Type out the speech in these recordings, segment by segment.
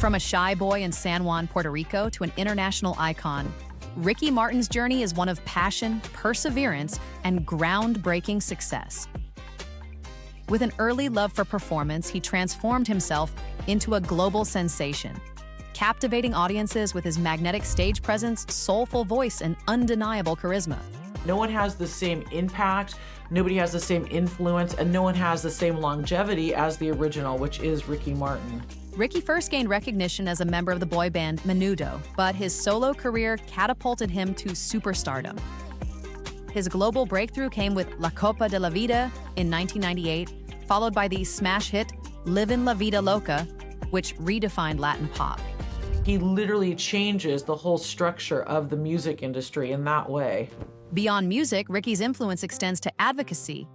From a shy boy in San Juan, Puerto Rico to an international icon, Ricky Martin's journey is one of passion, perseverance, and groundbreaking success. With an early love for performance, he transformed himself into a global sensation, captivating audiences with his magnetic stage presence, soulful voice, and undeniable charisma. No one has the same impact, nobody has the same influence, and no one has the same longevity as the original, which is Ricky Martin. Ricky first gained recognition as a member of the boy band Menudo, but his solo career catapulted him to superstardom. His global breakthrough came with La Copa de la Vida in 1998, followed by the smash hit Livin' La Vida Loca, which redefined Latin pop. He literally changes the whole structure of the music industry in that way. Beyond music, Ricky's influence extends to advocacy.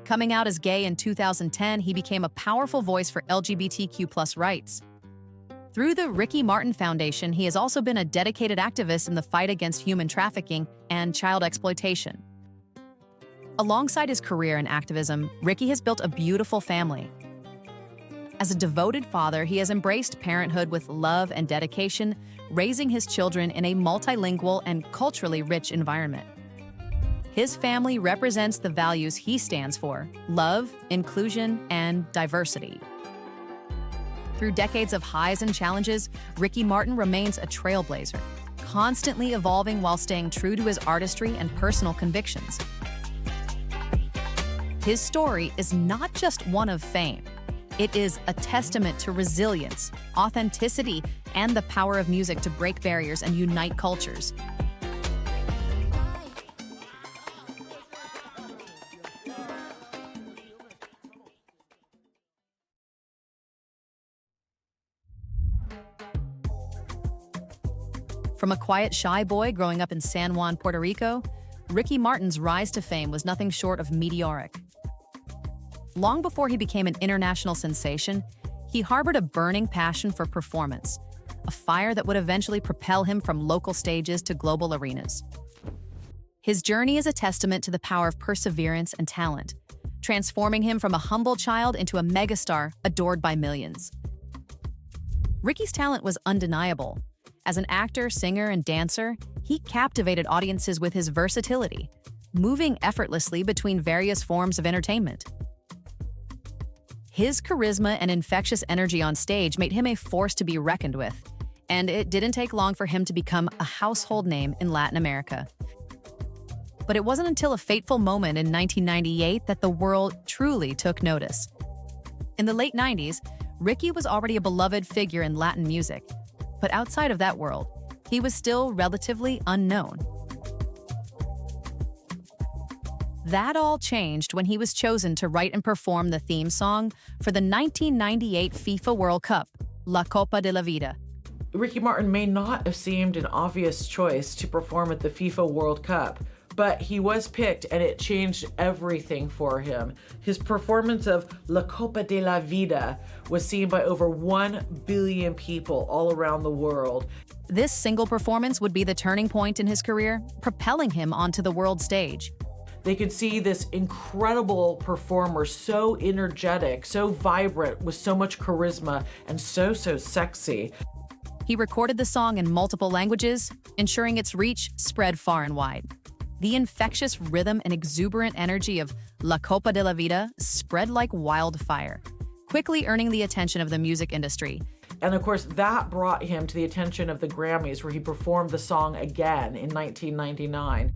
Coming out as gay in 2010, he became a powerful voice for LGBTQ+ rights. Through the Ricky Martin Foundation, he has also been a dedicated activist in the fight against human trafficking and child exploitation. Alongside his career in activism, Ricky has built a beautiful family. As a devoted father, he has embraced parenthood with love and dedication, raising his children in a multilingual and culturally rich environment. His family represents the values he stands for: love, inclusion, and diversity. Through decades of highs and challenges, Ricky Martin remains a trailblazer, constantly evolving while staying true to his artistry and personal convictions. His story is not just one of fame. It is a testament to resilience, authenticity, and the power of music to break barriers and unite cultures. From a quiet, shy boy growing up in San Juan, Puerto Rico, Ricky Martin's rise to fame was nothing short of meteoric. Long before he became an international sensation, he harbored a burning passion for performance, a fire that would eventually propel him from local stages to global arenas. His journey is a testament to the power of perseverance and talent, transforming him from a humble child into a megastar adored by millions. Ricky's talent was undeniable. As an actor, singer, and dancer, he captivated audiences with his versatility, moving effortlessly between various forms of entertainment. His charisma and infectious energy on stage made him a force to be reckoned with, and it didn't take long for him to become a household name in Latin America. But it wasn't until a fateful moment in 1998 that the world truly took notice. In the late 90s, Ricky was already a beloved figure in Latin music, but outside of that world, he was still relatively unknown. That all changed when he was chosen to write and perform the theme song for the 1998 FIFA World Cup, La Copa de la Vida. Ricky Martin may not have seemed an obvious choice to perform at the FIFA World Cup, but he was picked and it changed everything for him. His performance of La Copa de la Vida was seen by over 1 billion people all around the world. This single performance would be the turning point in his career, propelling him onto the world stage. They could see this incredible performer, so energetic, so vibrant, with so much charisma, and so sexy. He recorded the song in multiple languages, ensuring its reach spread far and wide. The infectious rhythm and exuberant energy of La Copa de la Vida spread like wildfire, quickly earning the attention of the music industry. And of course, that brought him to the attention of the Grammys, where he performed the song again in 1999.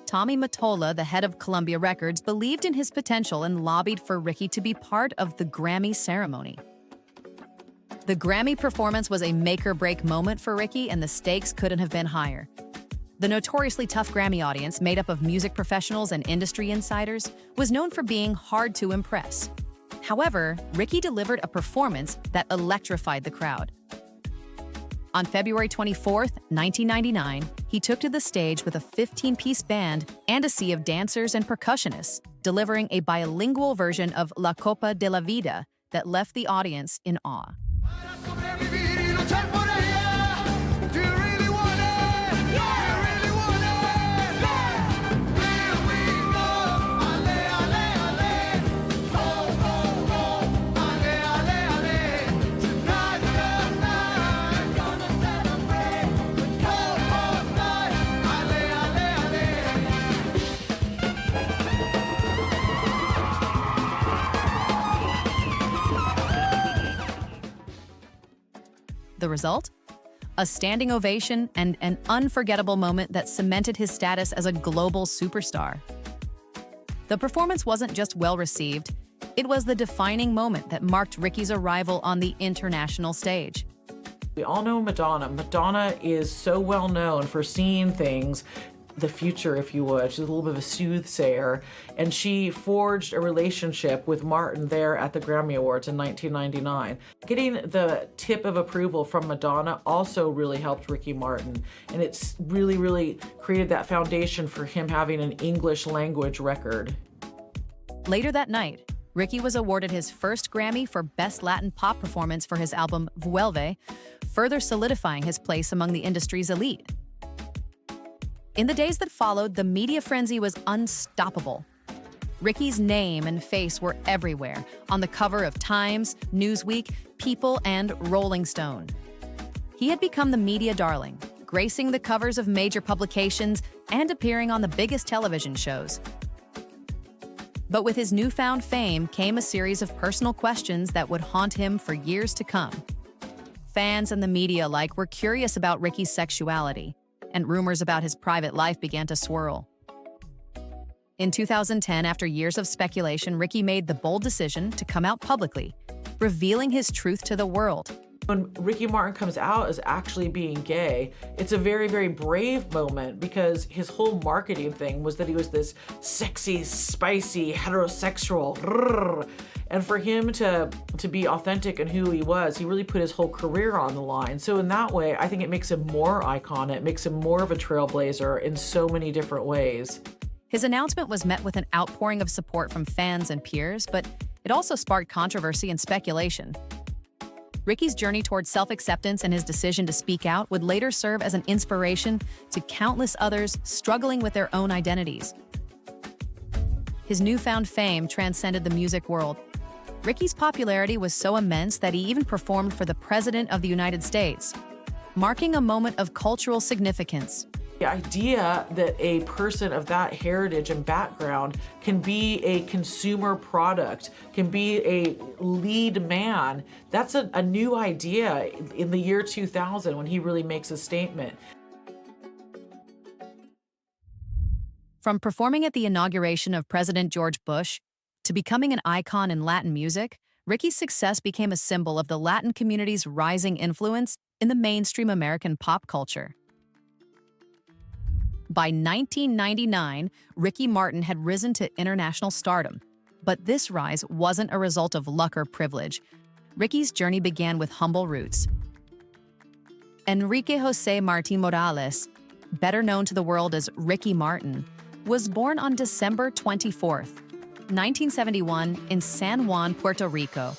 Tommy Mottola, the head of Columbia Records, believed in his potential and lobbied for Ricky to be part of the Grammy ceremony. The Grammy performance was a make-or-break moment for Ricky, and the stakes couldn't have been higher. The notoriously tough Grammy audience, made up of music professionals and industry insiders, was known for being hard to impress. However, Ricky delivered a performance that electrified the crowd. On February 24, 1999, he took to the stage with a 15-piece band and a sea of dancers and percussionists, delivering a bilingual version of La Copa de la Vida that left the audience in awe. result? A standing ovation and an unforgettable moment that cemented his status as a global superstar. The performance wasn't just well-received, it was the defining moment that marked Ricky's arrival on the international stage. We all know Madonna. Madonna is so well known for seeing things, the future, if you would. She's a little bit of a soothsayer, and she forged a relationship with Martin there at the Grammy Awards in 1999. Getting the tip of approval from Madonna also really helped Ricky Martin, and it's really created that foundation for him having an English language record. Later that night, Ricky was awarded his first Grammy for Best Latin Pop Performance for his album Vuelve, further solidifying his place among the industry's elite. In the days that followed, the media frenzy was unstoppable. Ricky's name and face were everywhere, on the cover of Times, Newsweek, People, and Rolling Stone. He had become the media darling, gracing the covers of major publications and appearing on the biggest television shows. But with his newfound fame came a series of personal questions that would haunt him for years to come. Fans and the media alike were curious about Ricky's sexuality, and rumors about his private life began to swirl. In 2010, after years of speculation, Ricky made the bold decision to come out publicly, revealing his truth to the world. When Ricky Martin comes out as actually being gay, it's a very brave moment, because his whole marketing thing was that he was this sexy, spicy, heterosexual. And for him to be authentic in who he was, he really put his whole career on the line. So in that way, I think it makes him more iconic, it makes him more of a trailblazer in so many different ways. His announcement was met with an outpouring of support from fans and peers, but it also sparked controversy and speculation. Ricky's journey towards self-acceptance and his decision to speak out would later serve as an inspiration to countless others struggling with their own identities. His newfound fame transcended the music world. Ricky's popularity was so immense that he even performed for the President of the United States, marking a moment of cultural significance. The idea that a person of that heritage and background can be a consumer product, can be a lead man, that's a new idea in the year 2000 when he really makes a statement. From performing at the inauguration of President George Bush to becoming an icon in Latin music, Ricky's success became a symbol of the Latin community's rising influence in the mainstream American pop culture. By 1999, Ricky Martin had risen to international stardom. But this rise wasn't a result of luck or privilege. Ricky's journey began with humble roots. Enrique José Martín Morales, better known to the world as Ricky Martin, was born on December 24, 1971, in San Juan, Puerto Rico.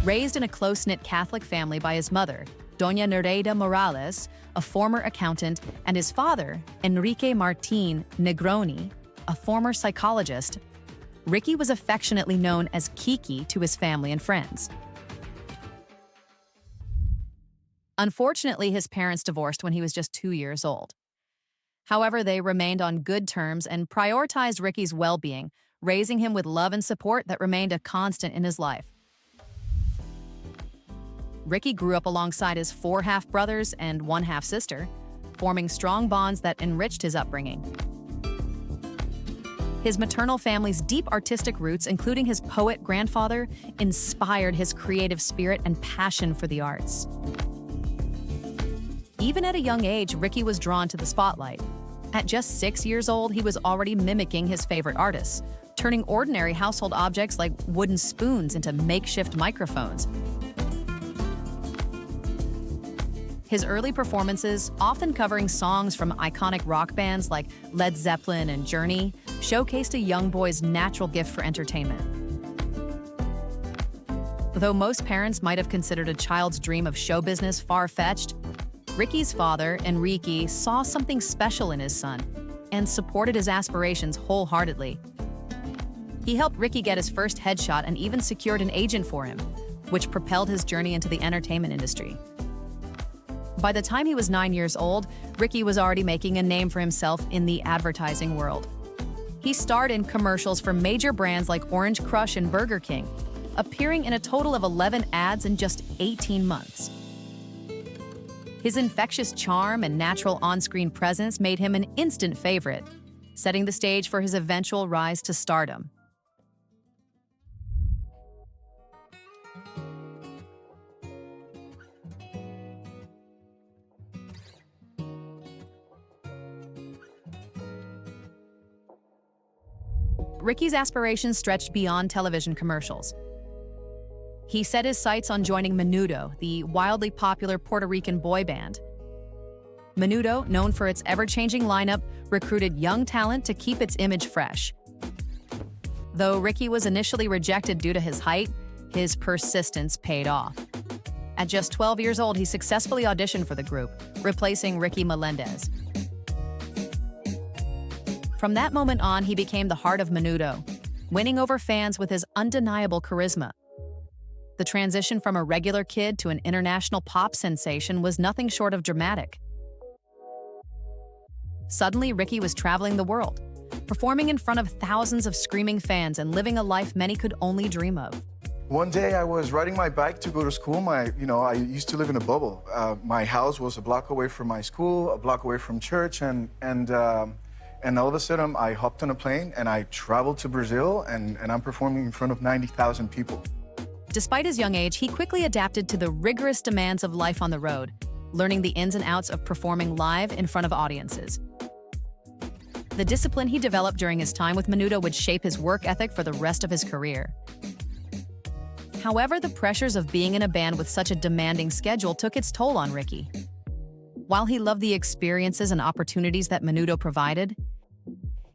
Raised in a close-knit Catholic family by his mother, Doña Nereida Morales, a former accountant, and his father, Enrique Martín Negroni, a former psychologist, Ricky was affectionately known as Kiki to his family and friends. Unfortunately, his parents divorced when he was just 2 years old. However, they remained on good terms and prioritized Ricky's well-being, raising him with love and support that remained a constant in his life. Ricky grew up alongside his 4 half-brothers and 1 half-sister, forming strong bonds that enriched his upbringing. His maternal family's deep artistic roots, including his poet grandfather, inspired his creative spirit and passion for the arts. Even at a young age, Ricky was drawn to the spotlight. At just 6 years old, he was already mimicking his favorite artists, turning ordinary household objects like wooden spoons into makeshift microphones. His early performances, often covering songs from iconic rock bands like Led Zeppelin and Journey, showcased a young boy's natural gift for entertainment. Though most parents might have considered a child's dream of show business far-fetched, Ricky's father, Enrique, saw something special in his son and supported his aspirations wholeheartedly. He helped Ricky get his first headshot and even secured an agent for him, which propelled his journey into the entertainment industry. By the time he was 9 years old, Ricky was already making a name for himself in the advertising world. He starred in commercials for major brands like Orange Crush and Burger King, appearing in a total of 11 ads in just 18 months. His infectious charm and natural on-screen presence made him an instant favorite, setting the stage for his eventual rise to stardom. Ricky's aspirations stretched beyond television commercials. He set his sights on joining Menudo, the wildly popular Puerto Rican boy band. Menudo, known for its ever-changing lineup, recruited young talent to keep its image fresh. Though Ricky was initially rejected due to his height, his persistence paid off. At just 12 years old, he successfully auditioned for the group, replacing Ricky Melendez. From that moment on, he became the heart of Menudo, winning over fans with his undeniable charisma. The transition from a regular kid to an international pop sensation was nothing short of dramatic. Suddenly, Ricky was traveling the world, performing in front of thousands of screaming fans and living a life many could only dream of. One day I was riding my bike to go to school. I used to live in a bubble. My house was a block away from my school, a block away from church, and all of a sudden I hopped on a plane and I traveled to Brazil, and I'm performing in front of 90,000 people. Despite his young age, he quickly adapted to the rigorous demands of life on the road, learning the ins and outs of performing live in front of audiences. The discipline he developed during his time with Menudo would shape his work ethic for the rest of his career. However, the pressures of being in a band with such a demanding schedule took its toll on Ricky. While he loved the experiences and opportunities that Menudo provided,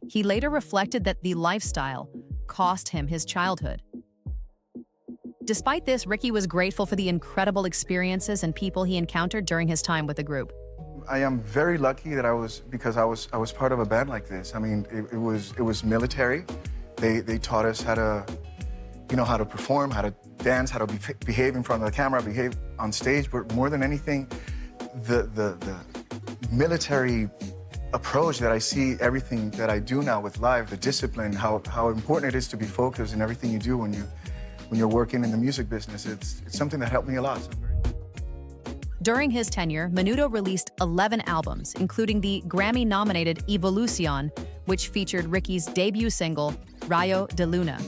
he later reflected that the lifestyle cost him his childhood. Despite this, Ricky was grateful for the incredible experiences and people he encountered during his time with the group. I am very lucky that I was part of a band like this. I mean, it was military. They taught us how to perform, how to dance, how to behave in front of the camera, behave on stage. But more than anything, the military approach that I see everything that I do now with live, the discipline, how important it is to be focused in everything you do when you're working in the music business. It's something that helped me a lot. During his tenure, Menudo released 11 albums, including the Grammy-nominated Evolucion, which featured Ricky's debut single, Rayo de Luna.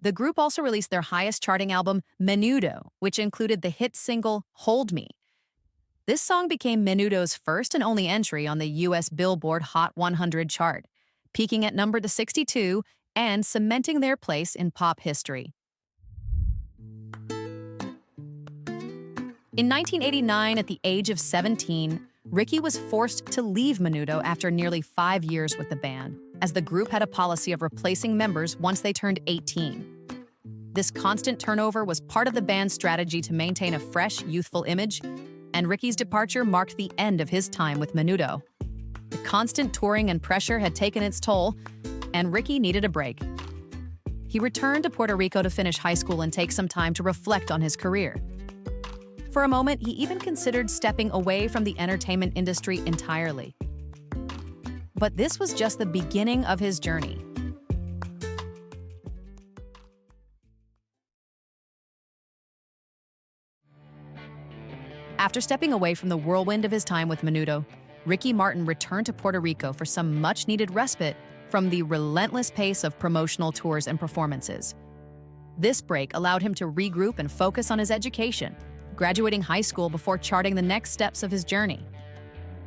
The group also released their highest-charting album, Menudo, which included the hit single, Hold Me. This song became Menudo's first and only entry on the U.S. Billboard Hot 100 chart, peaking at number 62 and cementing their place in pop history. In 1989, at the age of 17, Ricky was forced to leave Menudo after nearly 5 years with the band, as the group had a policy of replacing members once they turned 18. This constant turnover was part of the band's strategy to maintain a fresh, youthful image, and Ricky's departure marked the end of his time with Menudo. The constant touring and pressure had taken its toll, and Ricky needed a break. He returned to Puerto Rico to finish high school and take some time to reflect on his career. For a moment, he even considered stepping away from the entertainment industry entirely. But this was just the beginning of his journey. After stepping away from the whirlwind of his time with Menudo, Ricky Martin returned to Puerto Rico for some much-needed respite from the relentless pace of promotional tours and performances. This break allowed him to regroup and focus on his education, graduating high school before charting the next steps of his journey.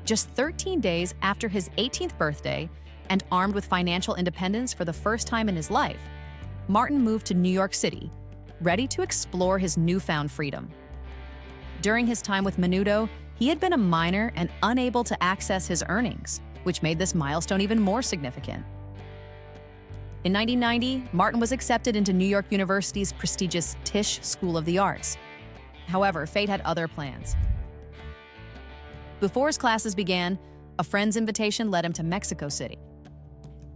Just 13 days after his 18th birthday, and armed with financial independence for the first time in his life, Martin moved to New York City, ready to explore his newfound freedom. During his time with Menudo, he had been a minor and unable to access his earnings, which made this milestone even more significant. In 1990, Martin was accepted into New York University's prestigious Tisch School of the Arts. However, fate had other plans. Before his classes began, a friend's invitation led him to Mexico City,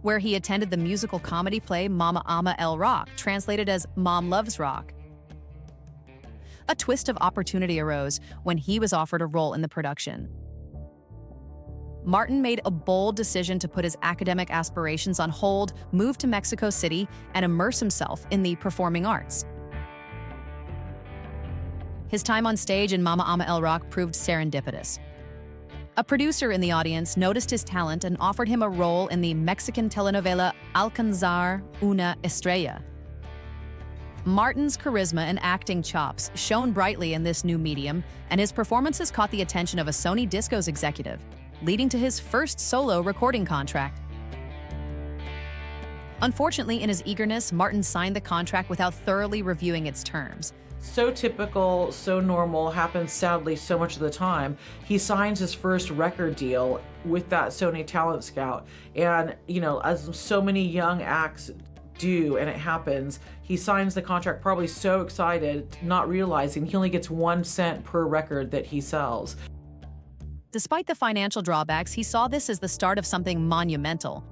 where he attended the musical comedy play Mama Ama El Rock, translated as Mom Loves Rock. A twist of opportunity arose when he was offered a role in the production. Martin made a bold decision to put his academic aspirations on hold, move to Mexico City, and immerse himself in the performing arts. His time on stage in Mama Ama El Rock proved serendipitous. A producer in the audience noticed his talent and offered him a role in the Mexican telenovela Alcanzar una Estrella. Martin's charisma and acting chops shone brightly in this new medium, and his performances caught the attention of a Sony Discos executive, leading to his first solo recording contract. Unfortunately, in his eagerness, Martin signed the contract without thoroughly reviewing its terms. So typical, so normal, happens sadly so much of the time. He signs his first record deal with that Sony Talent Scout. And, as so many young acts do, and it happens, he signs the contract probably so excited, not realizing he only gets 1 cent per record that he sells. Despite the financial drawbacks, he saw this as the start of something monumental.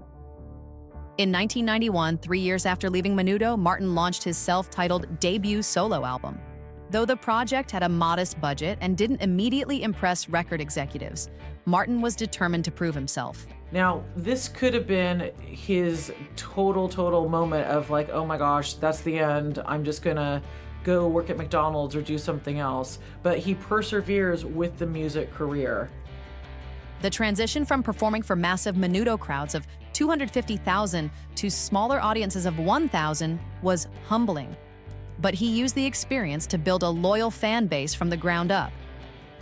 In 1991, 3 years after leaving Menudo, Martin launched his self-titled debut solo album. Though the project had a modest budget and didn't immediately impress record executives, Martin was determined to prove himself. Now, this could have been his total moment of like, oh my gosh, that's the end. I'm just gonna go work at McDonald's or do something else. But he perseveres with the music career. The transition from performing for massive Menudo crowds of 250,000 to smaller audiences of 1,000 was humbling. But he used the experience to build a loyal fan base from the ground up.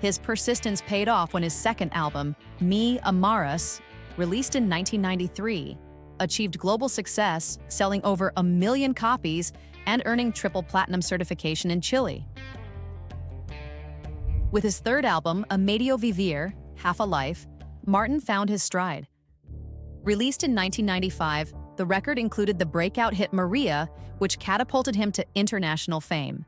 His persistence paid off when his second album, Me Amaras, released in 1993, achieved global success, selling over 1 million copies and earning triple platinum certification in Chile. With his third album, A Medio Vivir, Half a Life, Martin found his stride. Released in 1995, the record included the breakout hit Maria, which catapulted him to international fame.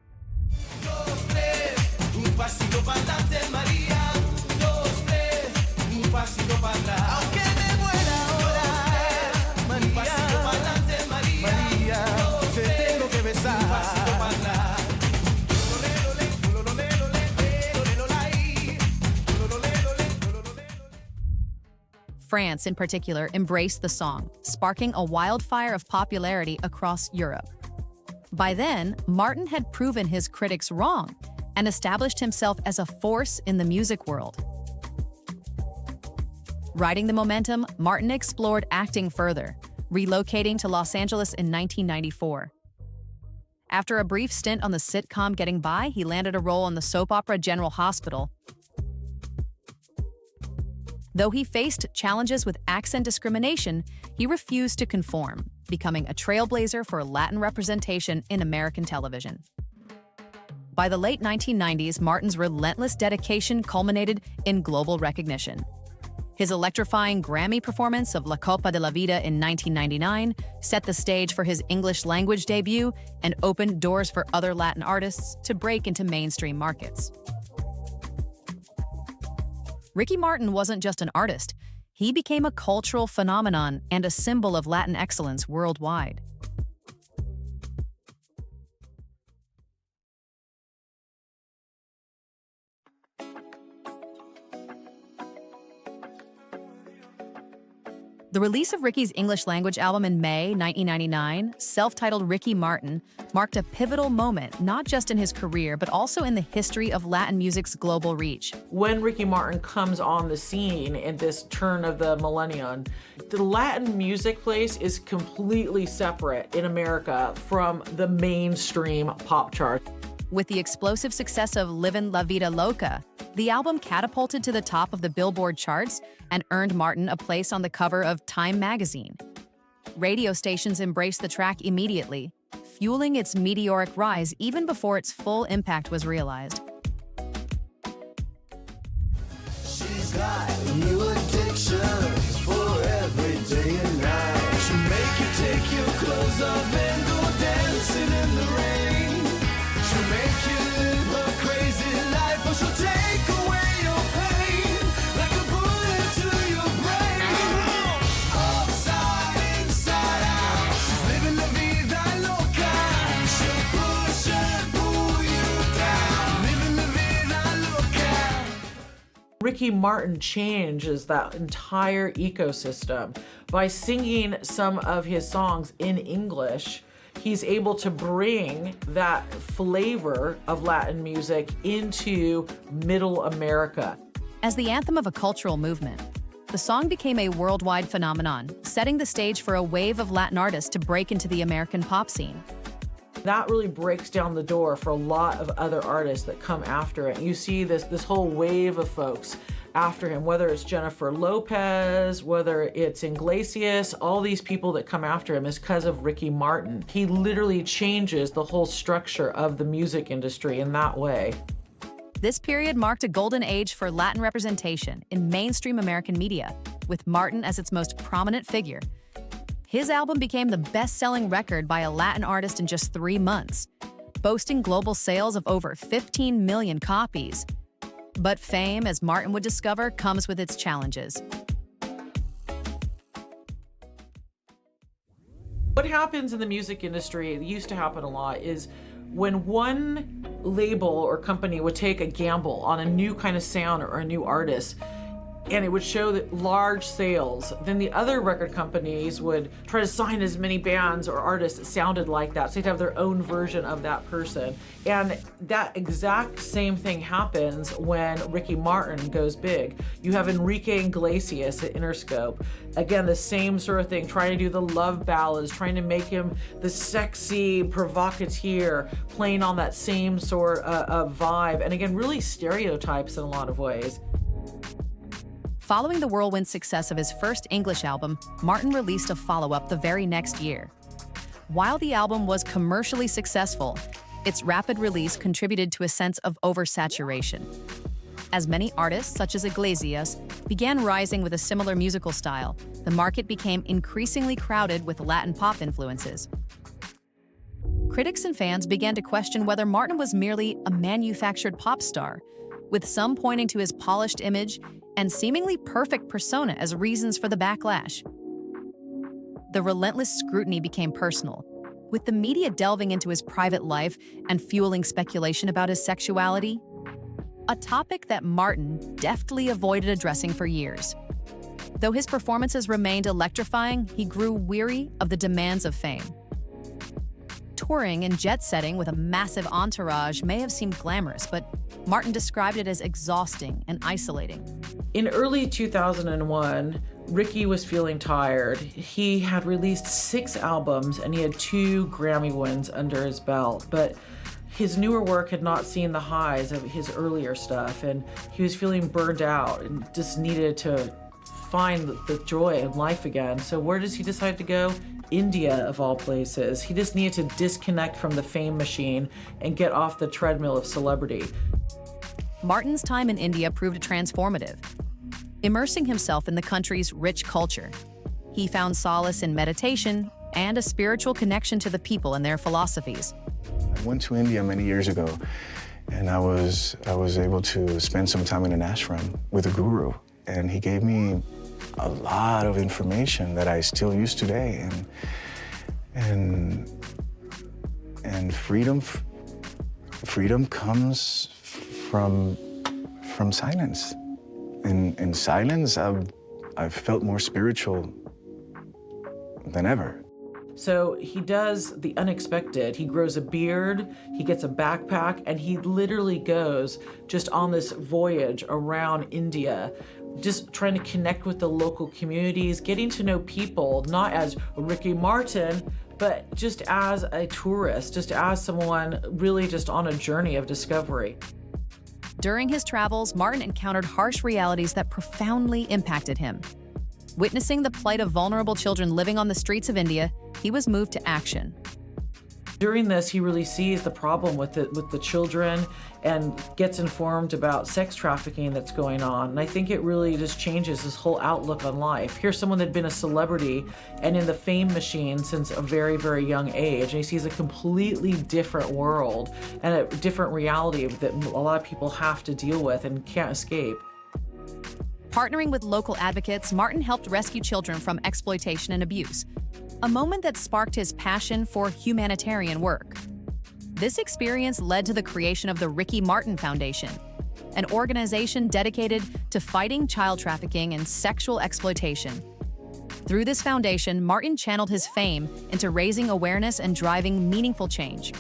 France, in particular, embraced the song, sparking a wildfire of popularity across Europe. By then, Martin had proven his critics wrong and established himself as a force in the music world. Riding the momentum, Martin explored acting further, relocating to Los Angeles in 1994. After a brief stint on the sitcom Getting By, he landed a role in the soap opera General Hospital. Though he faced challenges with accent discrimination, he refused to conform, becoming a trailblazer for Latin representation in American television. By the late 1990s, Martin's relentless dedication culminated in global recognition. His electrifying Grammy performance of La Copa de la Vida in 1999 set the stage for his English language debut and opened doors for other Latin artists to break into mainstream markets. Ricky Martin wasn't just an artist, he became a cultural phenomenon and a symbol of Latin excellence worldwide. The release of Ricky's English language album in May 1999, self-titled Ricky Martin, marked a pivotal moment not just in his career but also in the history of Latin music's global reach. When Ricky Martin comes on the scene in this turn of the millennium, the Latin music place is completely separate in America from the mainstream pop chart. With the explosive success of Livin' La Vida Loca, the album catapulted to the top of the Billboard charts and earned Martin a place on the cover of Time magazine. Radio stations embraced the track immediately, fueling its meteoric rise even before its full impact was realized. She's got new addictions for every day and night. She'll make you take your clothes off and go dancing in the rain. She'll make you live a crazy life, or she'll take away your pain like a bullet to your brain. Upside, inside out, she's living la vida loca. She'll push and pull you down, living la vida loca. Ricky Martin changes that entire ecosystem. By singing some of his songs in English, he's able to bring that flavor of Latin music into Middle America. As the anthem of a cultural movement, the song became a worldwide phenomenon, setting the stage for a wave of Latin artists to break into the American pop scene. That really breaks down the door for a lot of other artists that come after it. You see this whole wave of folks after him, whether it's Jennifer Lopez, whether it's Iglesias, all these people that come after him is because of Ricky Martin. He literally changes the whole structure of the music industry in that way. This period marked a golden age for Latin representation in mainstream American media, with Martin as its most prominent figure. His album became the best-selling record by a Latin artist in just 3 months, boasting global sales of over 15 million copies. But fame, as Martin would discover, comes with its challenges. What happens in the music industry, it used to happen a lot, is when one label or company would take a gamble on a new kind of sound or a new artist, and it would show that large sales, then the other record companies would try to sign as many bands or artists that sounded like that, so they'd have their own version of that person. And that exact same thing happens when Ricky Martin goes big. You have Enrique Iglesias at Interscope. Again, the same sort of thing, trying to do the love ballads, trying to make him the sexy provocateur, playing on that same sort of vibe. And again, really stereotypes in a lot of ways. Following the whirlwind success of his first English album, Martin released a follow-up the very next year. While the album was commercially successful, its rapid release contributed to a sense of oversaturation. As many artists, such as Iglesias, began rising with a similar musical style, the market became increasingly crowded with Latin pop influences. Critics and fans began to question whether Martin was merely a manufactured pop star, with some pointing to his polished image and seemingly perfect persona as reasons for the backlash. The relentless scrutiny became personal, with the media delving into his private life and fueling speculation about his sexuality, a topic that Martin deftly avoided addressing for years. Though his performances remained electrifying, he grew weary of the demands of fame. Touring and jet-setting with a massive entourage may have seemed glamorous, but Martin described it as exhausting and isolating. In early 2001, Ricky was feeling tired. He had released 6 albums and he had 2 Grammy wins under his belt, but his newer work had not seen the highs of his earlier stuff, and he was feeling burned out and just needed to find the joy in life again. So where does he decide to go? India, of all places. He just needed to disconnect from the fame machine and get off the treadmill of celebrity. Martin's time in India proved transformative. Immersing himself in the country's rich culture, he found solace in meditation and a spiritual connection to the people and their philosophies. I went to India many years ago, and I was able to spend some time in an ashram with a guru, and he gave me a lot of information that I still use today, and freedom comes from silence. In silence, I've felt more spiritual than ever. So he does the unexpected. He grows a beard, he gets a backpack, and he literally goes just on this voyage around India, just trying to connect with the local communities, getting to know people, not as Ricky Martin, but just as a tourist, just as someone really just on a journey of discovery. During his travels, Martin encountered harsh realities that profoundly impacted him. Witnessing the plight of vulnerable children living on the streets of India, he was moved to action. During this, he really sees the problem with the children and gets informed about sex trafficking that's going on. And I think it really just changes his whole outlook on life. Here's someone that had been a celebrity and in the fame machine since a very, very young age. And he sees a completely different world and a different reality that a lot of people have to deal with and can't escape. Partnering with local advocates, Martin helped rescue children from exploitation and abuse, a moment that sparked his passion for humanitarian work. This experience led to the creation of the Ricky Martin Foundation, an organization dedicated to fighting child trafficking and sexual exploitation. Through this foundation, Martin channeled his fame into raising awareness and driving meaningful change.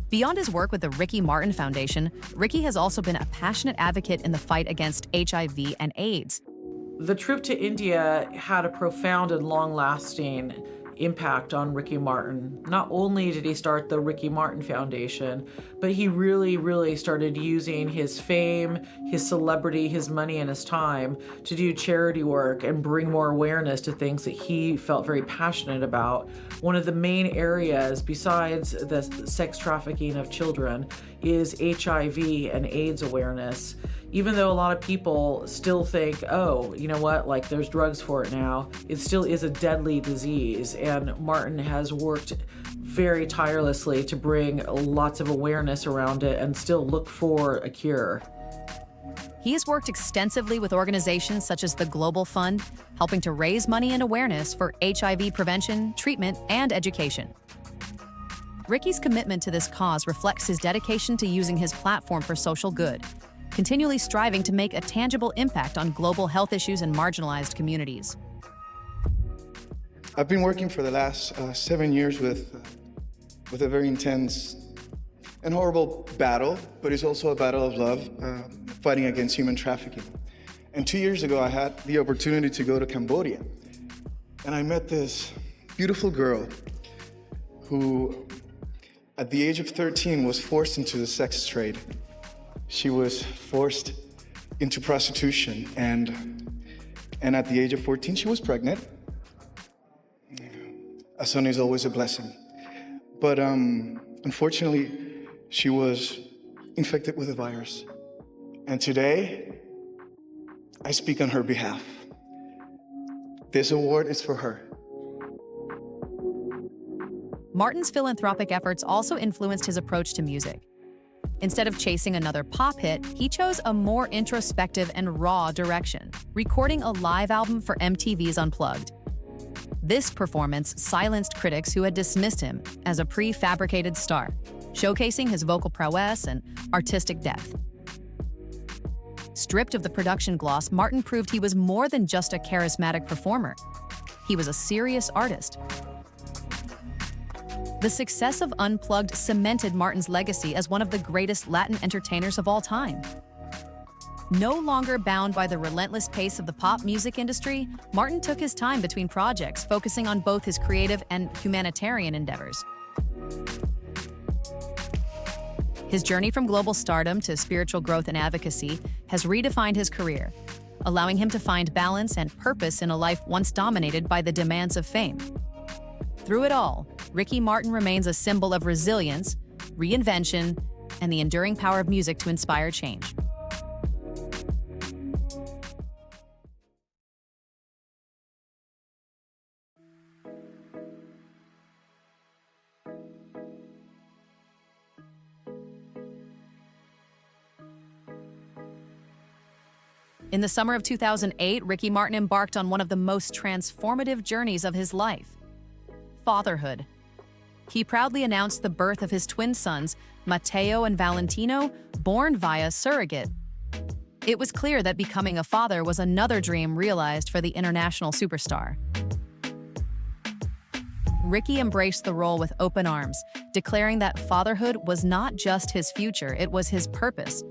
Beyond his work with the Ricky Martin Foundation, Ricky has also been a passionate advocate in the fight against HIV and AIDS. The trip to India had a profound and long-lasting impact on Ricky Martin. Not only did he start the Ricky Martin Foundation, but he really started using his fame, his celebrity, his money, and his time to do charity work and bring more awareness to things that he felt very passionate about. One of the main areas, besides the sex trafficking of children, is HIV and AIDS awareness. Even though a lot of people still think, oh, you know what, like there's drugs for it now, it still is a deadly disease. And Martin has worked very tirelessly to bring lots of awareness around it and still look for a cure. He has worked extensively with organizations such as the Global Fund, helping to raise money and awareness for HIV prevention, treatment, and education. Ricky's commitment to this cause reflects his dedication to using his platform for social good, continually striving to make a tangible impact on global health issues and marginalized communities. I've been working for the last 7 years with a very intense and horrible battle, but it's also a battle of love, fighting against human trafficking. And 2 years ago, I had the opportunity to go to Cambodia. And I met this beautiful girl who, at the age of 13, was forced into the sex trade. She was forced into prostitution, and at the age of 14, she was pregnant. A son is always a blessing. But unfortunately, she was infected with a virus. And today, I speak on her behalf. This award is for her. Martin's philanthropic efforts also influenced his approach to music. Instead of chasing another pop hit, he chose a more introspective and raw direction, recording a live album for MTV's Unplugged. This performance silenced critics who had dismissed him as a prefabricated star, showcasing his vocal prowess and artistic depth. Stripped of the production gloss, Martin proved he was more than just a charismatic performer. He was a serious artist. The success of Unplugged cemented Martin's legacy as one of the greatest Latin entertainers of all time. No longer bound by the relentless pace of the pop music industry, Martin took his time between projects, focusing on both his creative and humanitarian endeavors. His journey from global stardom to spiritual growth and advocacy has redefined his career, allowing him to find balance and purpose in a life once dominated by the demands of fame. Through it all, Ricky Martin remains a symbol of resilience, reinvention, and the enduring power of music to inspire change. In the summer of 2008, Ricky Martin embarked on one of the most transformative journeys of his life: fatherhood. He proudly announced the birth of his twin sons, Matteo and Valentino, born via surrogate. It was clear that becoming a father was another dream realized for the international superstar. Ricky embraced the role with open arms, declaring that fatherhood was not just his future, it was his purpose.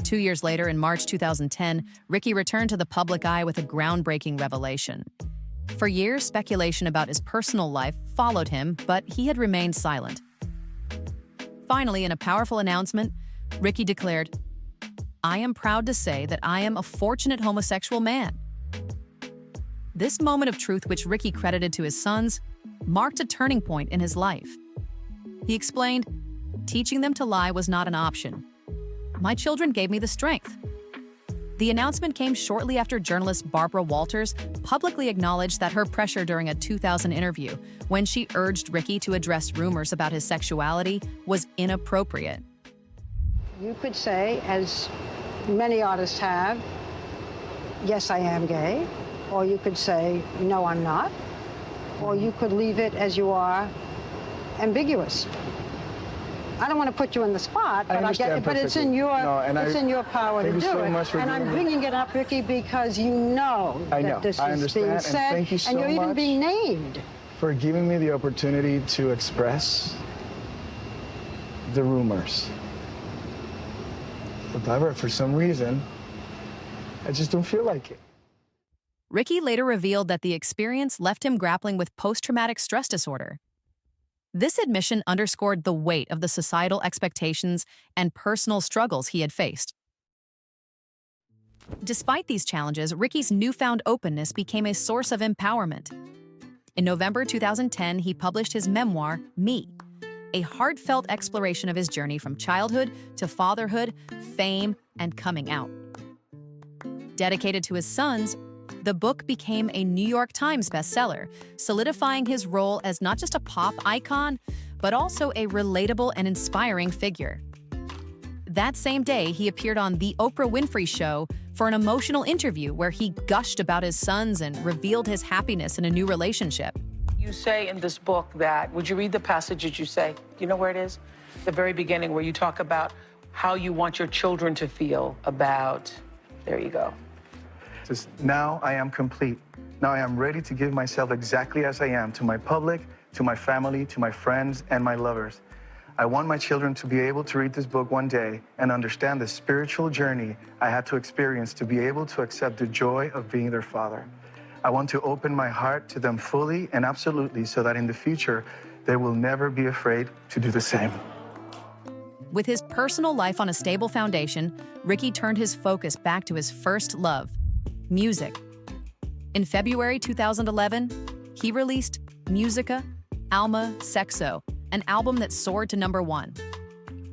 2 years later, in March 2010, Ricky returned to the public eye with a groundbreaking revelation. For years, speculation about his personal life followed him, but he had remained silent. Finally, in a powerful announcement, Ricky declared, "I am proud to say that I am a fortunate homosexual man." This moment of truth, which Ricky credited to his sons, marked a turning point in his life. He explained, "Teaching them to lie was not an option. My children gave me the strength." The announcement came shortly after journalist Barbara Walters publicly acknowledged that her pressure during a 2000 interview, when she urged Ricky to address rumors about his sexuality, was inappropriate. You could say, as many artists have, yes, I am gay, or you could say, no, I'm not, or you could leave it as you are, ambiguous. I don't want to put you in the spot, but I get it. But it's in your in your power to do it. And I'm bringing it up, Ricky, because you know that this is being said, thank you so and you're even much being named. for giving me the opportunity to express the rumors. But for some reason, I just don't feel like it. Ricky later revealed that the experience left him grappling with post-traumatic stress disorder. This admission underscored the weight of the societal expectations and personal struggles he had faced. Despite these challenges, Ricky's newfound openness became a source of empowerment. In November 2010, he published his memoir, Me, a heartfelt exploration of his journey from childhood to fatherhood, fame, and coming out. Dedicated to his sons, the book became a New York Times bestseller, solidifying his role as not just a pop icon, but also a relatable and inspiring figure. That same day, he appeared on The Oprah Winfrey Show for an emotional interview where he gushed about his sons and revealed his happiness in a new relationship. You say in this book that, would you read the passage that you say? Do you know where it is? The very beginning, where you talk about how you want your children to feel about, there you go. Says, now I am complete. Now I am ready to give myself exactly as I am to my public, to my family, to my friends, and my lovers. I want my children to be able to read this book one day and understand the spiritual journey I had to experience to be able to accept the joy of being their father. I want to open my heart to them fully and absolutely so that in the future, they will never be afraid to do the same. With his personal life on a stable foundation, Ricky turned his focus back to his first love, music. In February 2011, he released Musica, Alma, Sexo, an album that soared to #1.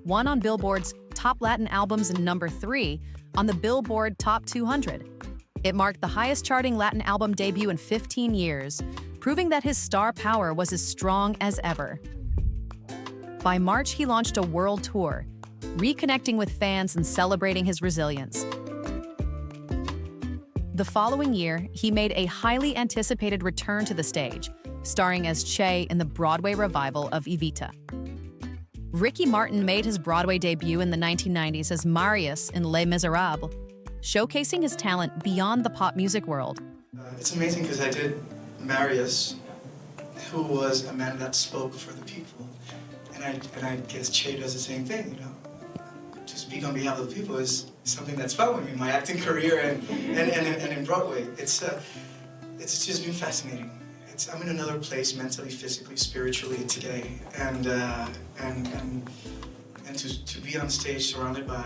One on Billboard's Top Latin Albums and #3 on the Billboard Top 200. It marked the highest charting Latin album debut in 15 years, proving that his star power was as strong as ever. By March, he launched a world tour, reconnecting with fans and celebrating his resilience. The following year, he made a highly anticipated return to the stage, starring as Che in the Broadway revival of Evita. Ricky Martin made his Broadway debut in the 1990s as Marius in Les Miserables, showcasing his talent beyond the pop music world. It's amazing because I did Marius, who was a man that spoke for the people. And I guess Che does the same thing, you know. To speak on behalf of the people is something that's following me in my acting career and in Broadway. It's just been fascinating. I'm in another place mentally, physically, spiritually today, and to be on stage surrounded by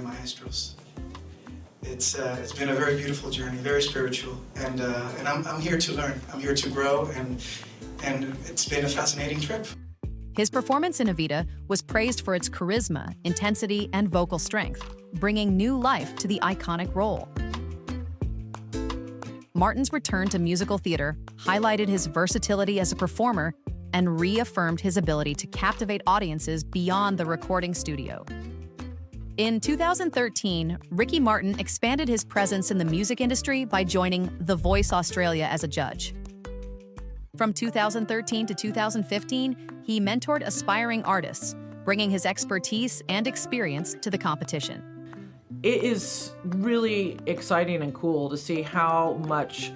maestros. It's been a very beautiful journey, very spiritual, and I'm here to learn. I'm here to grow, and it's been a fascinating trip. His performance in Evita was praised for its charisma, intensity, and vocal strength, bringing new life to the iconic role. Martin's return to musical theater highlighted his versatility as a performer and reaffirmed his ability to captivate audiences beyond the recording studio. In 2013, Ricky Martin expanded his presence in the music industry by joining The Voice Australia as a judge. From 2013 to 2015, he mentored aspiring artists, bringing his expertise and experience to the competition. It is really exciting and cool to see how much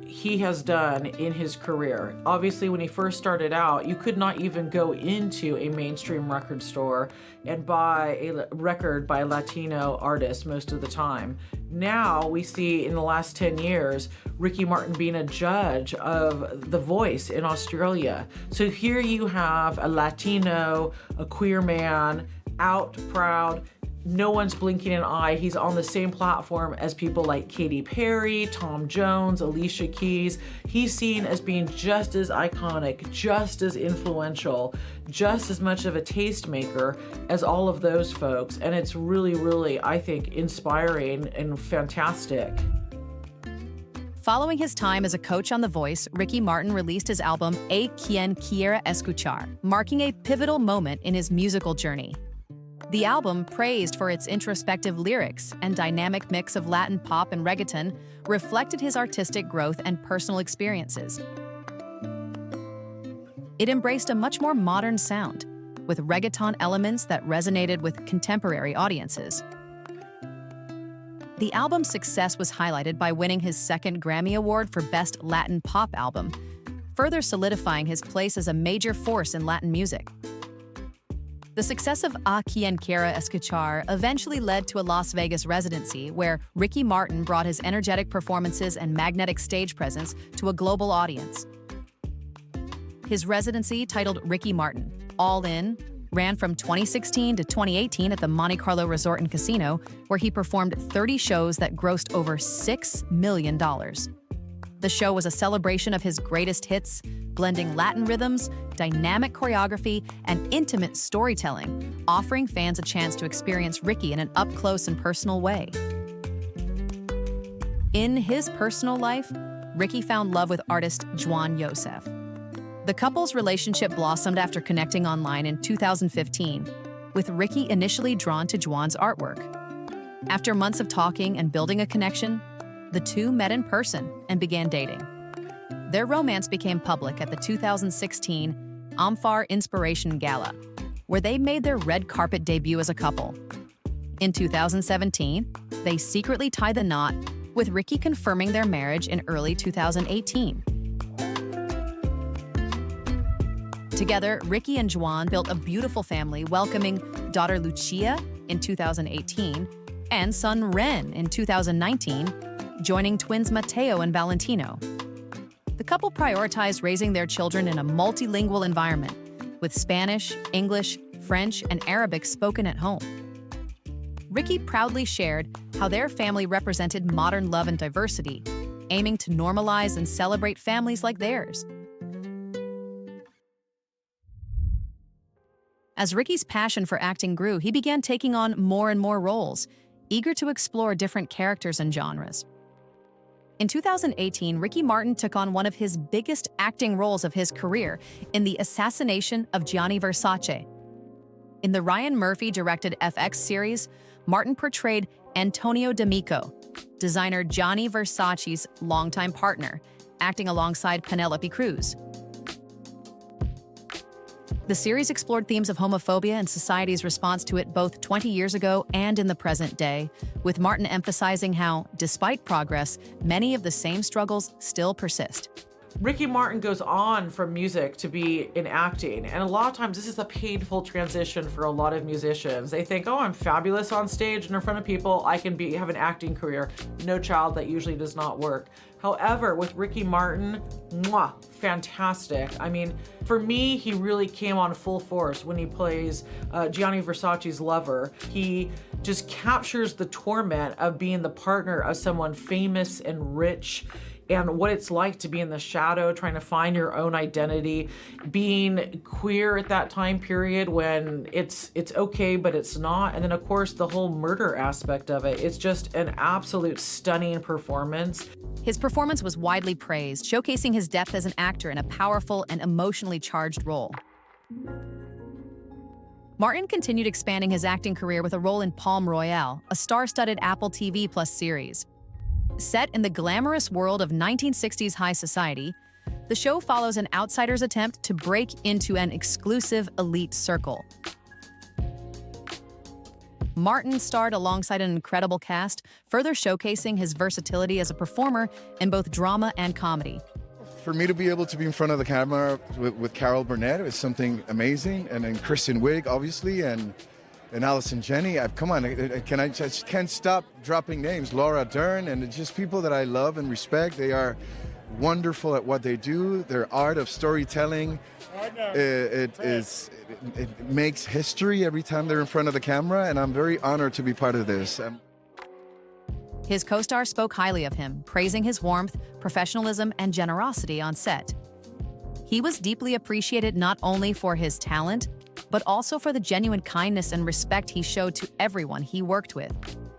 he has done in his career. Obviously, when he first started out, you could not even go into a mainstream record store and buy a record by a Latino artist most of the time. Now we see in the last 10 years, Ricky Martin being a judge of The Voice in Australia. So here you have a Latino, a queer man, out, proud, no one's blinking an eye. He's on the same platform as people like Katy Perry, Tom Jones, Alicia Keys. He's seen as being just as iconic, just as influential, just as much of a tastemaker as all of those folks. And it's really, really, I think, inspiring and fantastic. Following his time as a coach on The Voice, Ricky Martin released his album A Quien Quiera Escuchar, marking a pivotal moment in his musical journey. The album, praised for its introspective lyrics and dynamic mix of Latin pop and reggaeton, reflected his artistic growth and personal experiences. It embraced a much more modern sound, with reggaeton elements that resonated with contemporary audiences. The album's success was highlighted by winning his second Grammy Award for Best Latin Pop Album, further solidifying his place as a major force in Latin music. The success of A Quien Quiera Escuchar eventually led to a Las Vegas residency where Ricky Martin brought his energetic performances and magnetic stage presence to a global audience. His residency, titled Ricky Martin, All In, ran from 2016 to 2018 at the Monte Carlo Resort and Casino, where he performed 30 shows that grossed over $6 million. The show was a celebration of his greatest hits, blending Latin rhythms, dynamic choreography, and intimate storytelling, offering fans a chance to experience Ricky in an up-close and personal way. In his personal life, Ricky found love with artist Juan Yosef. The couple's relationship blossomed after connecting online in 2015, with Ricky initially drawn to Juan's artwork. After months of talking and building a connection, the two met in person and began dating. Their romance became public at the 2016 Amfar Inspiration Gala, where they made their red carpet debut as a couple. In 2017, they secretly tied the knot, with Ricky confirming their marriage in early 2018. Together, Ricky and Juan built a beautiful family, welcoming daughter Lucia in 2018 and son Ren in 2019, joining twins Mateo and Valentino. The couple prioritized raising their children in a multilingual environment, with Spanish, English, French, and Arabic spoken at home. Ricky proudly shared how their family represented modern love and diversity, aiming to normalize and celebrate families like theirs. As Ricky's passion for acting grew, he began taking on more and more roles, eager to explore different characters and genres. In 2018, Ricky Martin took on one of his biggest acting roles of his career in The Assassination of Gianni Versace. In the Ryan Murphy-directed FX series, Martin portrayed Antonio D'Amico, designer Gianni Versace's longtime partner, acting alongside Penelope Cruz. The series explored themes of homophobia and society's response to it both 20 years ago and in the present day, with Martin emphasizing how, despite progress, many of the same struggles still persist. Ricky Martin goes on from music to be in acting, and a lot of times this is a painful transition for a lot of musicians. They think, oh, I'm fabulous on stage and in front of people, I can have an acting career. No, child, that usually does not work. However, with Ricky Martin, fantastic. I mean, for me, he really came on full force when he plays Gianni Versace's lover. He just captures the torment of being the partner of someone famous and rich, and what it's like to be in the shadow, trying to find your own identity, being queer at that time period when it's okay, but it's not. And then of course, the whole murder aspect of it. It's just an absolute stunning performance. His performance was widely praised, showcasing his depth as an actor in a powerful and emotionally charged role. Martin continued expanding his acting career with a role in Palm Royale, a star-studded Apple TV Plus series. Set in the glamorous world of 1960s high society, the show follows an outsider's attempt to break into an exclusive elite circle. Martin starred alongside an incredible cast, further showcasing his versatility as a performer in both drama and comedy. For me to be able to be in front of the camera with Carol Burnett is something amazing, and then Kristen Wiig, obviously, and Allison Janney. Come on, I just can't stop dropping names. Laura Dern, and it's just people that I love and respect. They are wonderful at what they do. Their art of storytelling, it makes history every time they're in front of the camera, and I'm very honored to be part of this. His co-star spoke highly of him, praising his warmth, professionalism, and generosity on set. He was deeply appreciated not only for his talent, but also for the genuine kindness and respect he showed to everyone he worked with.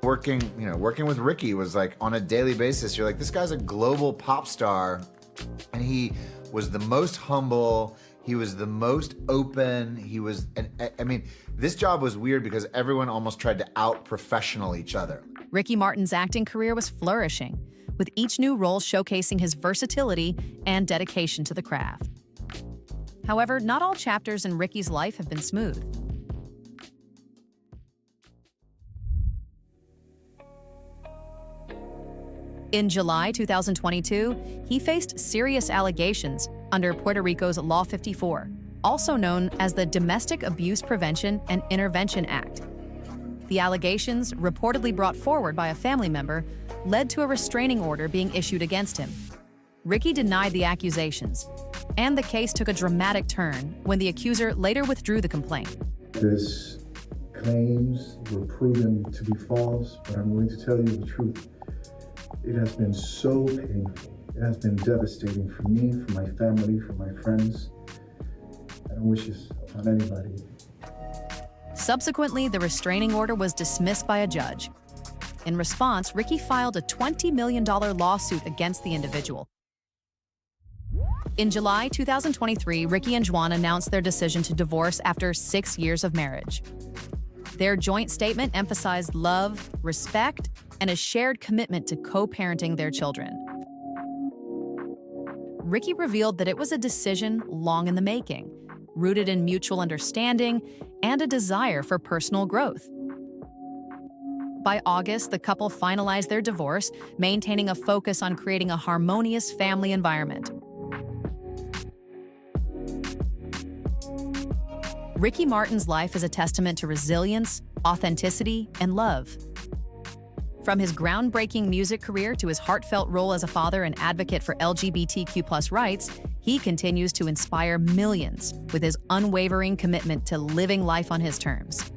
Working with Ricky was like on a daily basis. You're like, this guy's a global pop star, and he was the most humble. He was the most open. I mean, this job was weird because everyone almost tried to out-professional each other. Ricky Martin's acting career was flourishing, with each new role showcasing his versatility and dedication to the craft. However, not all chapters in Ricky's life have been smooth. In July 2022, he faced serious allegations under Puerto Rico's Law 54, also known as the Domestic Abuse Prevention and Intervention Act. The allegations, reportedly brought forward by a family member, led to a restraining order being issued against him. Ricky denied the accusations, and the case took a dramatic turn when the accuser later withdrew the complaint. His claims were proven to be false, but I'm going to tell you the truth. It has been so painful. It has been devastating for me, for my family, for my friends. I don't wish this upon anybody. Subsequently, the restraining order was dismissed by a judge. In response, Ricky filed a $20 million lawsuit against the individual. In July 2023, Ricky and Juan announced their decision to divorce after 6 years of marriage. Their joint statement emphasized love, respect, and a shared commitment to co-parenting their children. Ricky revealed that it was a decision long in the making, rooted in mutual understanding and a desire for personal growth. By August, the couple finalized their divorce, maintaining a focus on creating a harmonious family environment. Ricky Martin's life is a testament to resilience, authenticity, and love. From his groundbreaking music career to his heartfelt role as a father and advocate for LGBTQ+ rights, he continues to inspire millions with his unwavering commitment to living life on his terms.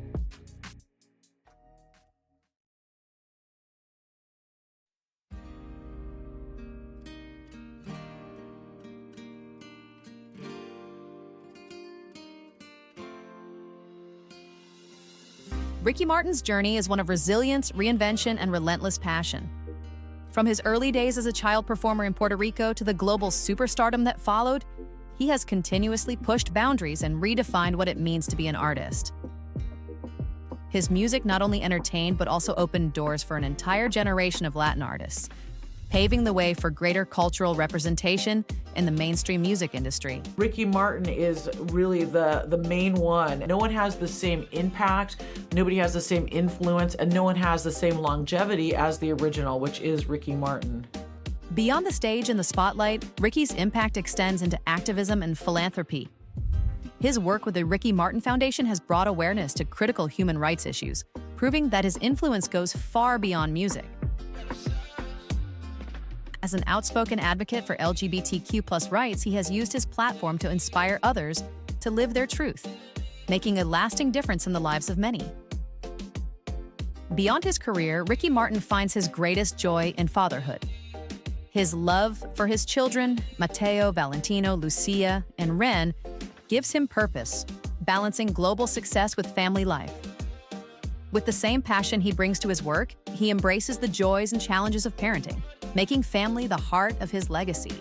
Ricky Martin's journey is one of resilience, reinvention, and relentless passion. From his early days as a child performer in Puerto Rico to the global superstardom that followed, he has continuously pushed boundaries and redefined what it means to be an artist. His music not only entertained but also opened doors for an entire generation of Latin artists, paving the way for greater cultural representation in the mainstream music industry. Ricky Martin is really the main one. No one has the same impact, nobody has the same influence, and no one has the same longevity as the original, which is Ricky Martin. Beyond the stage and the spotlight, Ricky's impact extends into activism and philanthropy. His work with the Ricky Martin Foundation has brought awareness to critical human rights issues, proving that his influence goes far beyond music. As an outspoken advocate for LGBTQ+ rights, he has used his platform to inspire others to live their truth, making a lasting difference in the lives of many. Beyond his career, Ricky Martin finds his greatest joy in fatherhood. His love for his children, Mateo, Valentino, Lucia, and Ren, gives him purpose, balancing global success with family life. With the same passion he brings to his work, he embraces the joys and challenges of parenting, making family the heart of his legacy.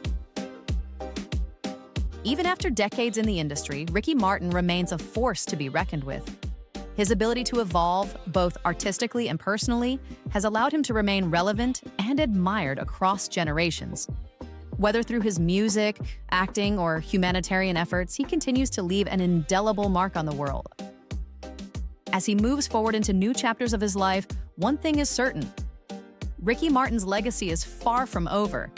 Even after decades in the industry, Ricky Martin remains a force to be reckoned with. His ability to evolve, both artistically and personally, has allowed him to remain relevant and admired across generations. Whether through his music, acting, or humanitarian efforts, he continues to leave an indelible mark on the world. As he moves forward into new chapters of his life, one thing is certain: Ricky Martin's legacy is far from over.